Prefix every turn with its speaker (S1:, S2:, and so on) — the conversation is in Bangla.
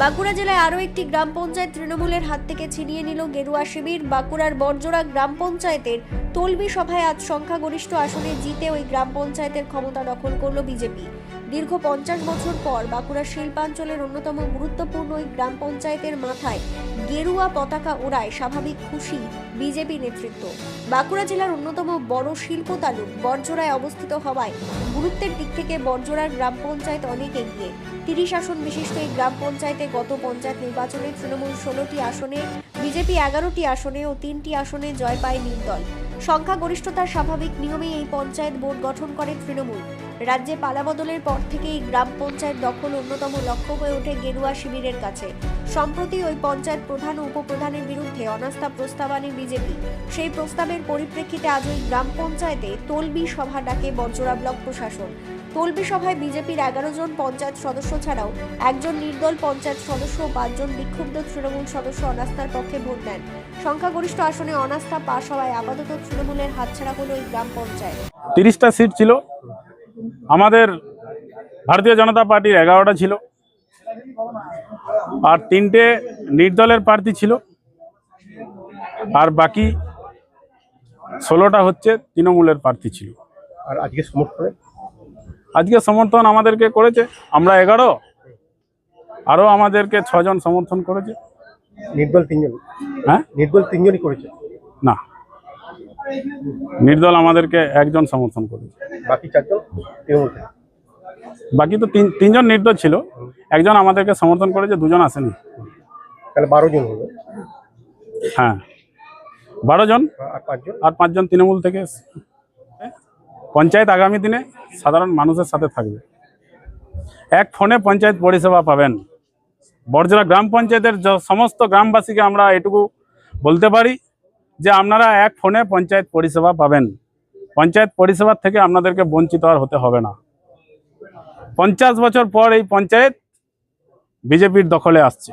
S1: বাঁকুড়া জেলায় আরও একটি গ্রাম পঞ্চায়েত তৃণমূলের হাত থেকে ছিনিয়ে নিল গেরুয়া শিবির। বাঁকুড়ার বড়জোড়া গ্রাম পঞ্চায়েতের তলবি সভায় আজ সংখ্যাগরিষ্ঠ আসনে জিতে ওই গ্রাম পঞ্চায়েতের ক্ষমতা দখল করল বিজেপি। দীর্ঘ 50 বছর পর বাঁকুড়া শিল্পাঞ্চলের অন্যতম গুরুত্বপূর্ণ ওই গ্রাম পঞ্চায়েতের মাথায় গেরুয়া পতাকা ওড়ায় স্বাভাবিক খুশি বিজেপি নেতৃত্ব। বাঁকুড়া জেলার অন্যতম বড় শিল্প তালুক বড়জোড়ায় অবস্থিত হওয়ায় গুরুত্বের দিক থেকে বড়জোড়ার গ্রাম পঞ্চায়েত অনেক এগিয়ে। 30 আসন বিশিষ্ট এই গ্রাম পঞ্চায়েতে গত পঞ্চায়েত নির্বাচনে তৃণমূল 16টি আসনে, বিজেপি 11টি আসনে ও 3টি আসনে জয় পায় নির্দল। সংখ্যাগরিষ্ঠতার স্বাভাবিক নিয়মেই এই পঞ্চায়েত বোর্ড গঠন করে তৃণমূল। রাজ্যে পালাবদলের পর থেকে এই গ্রাম পঞ্চায়েত দখল অন্যতম লক্ষ্য হয়ে ওঠে গেরুয়া শিবিরের কাছে। সম্প্রতি ওই পঞ্চায়েত প্রধান ও উপপ্রধানের বিরুদ্ধে অনাস্থা প্রস্তাব আনে বিজেপি। সেই প্রস্তাবের পরিপ্রেক্ষিতে আজ ওই গ্রাম পঞ্চায়েতে তলবি সভা ডাকে বড়জোড়া ব্লক প্রশাসন। তলবি সভায় বিজেপির 11 জন পঞ্চায়েত সদস্য ছাড়াও একজন নির্দল পঞ্চায়েত সদস্য ও 5 জন বিক্ষুব্ধ তৃণমূল সদস্য অনাস্থার পক্ষে ভোট দেন। সংখ্যাগরিষ্ঠ আসনে অনাস্থা পাশ হওয়ায় আপাতত তৃণমূলের হাতছাড়া হলো এই গ্রাম পঞ্চায়েত।
S2: 30টা সিট ছিল, আমাদের ভারতীয় জনতা পার্টির 11টা ছিল, আর 3টে নির্দলের প্রার্থী ছিল, আর বাকি 16টা হচ্ছে তৃণমূলের প্রার্থী ছিল।
S3: আর
S2: আজকে সমর্থন আমাদেরকে করেছে, আমরা 11, আরও আমাদেরকে 6 জন সমর্থন করেছে।
S3: নির্দল 3 জন?
S2: হ্যাঁ,
S3: নির্দল 3 জনই করেছে
S2: না, নির্দল আমাদেরকে 1 জন সমর্থন করেছে।
S3: বাকি 4 জন তৃণমূল থেকে।
S2: বাকি তো 3 জন নির্দল ছিল, 1 জন আমাদেরকে সমর্থন করেছে, 2 জন আসেনি।
S3: তাহলে 12 জন হলো।
S2: হ্যাঁ, 12 জন আর 5 জন তৃণমূল থেকে। পঞ্চায়েত আগামী দিনে সাধারণ মানুষের সাথে থাকবে। এক ফোনে পঞ্চায়েত পরিষেবা পাবেন। বড়জোড়া গ্রাম পঞ্চায়েতের সমস্ত গ্রামবাসীকে আমরা এটুকু বলতে পারি যে আপনারা এক ফোনে পঞ্চায়েত পরিষেবা পাবেন। পঞ্চায়েত পরিষেবার থেকে আপনাদেরকে বঞ্চিত আর হতে হবে না। 50 বছর পর এই পঞ্চায়েত বিজেপির দখলে আসছে।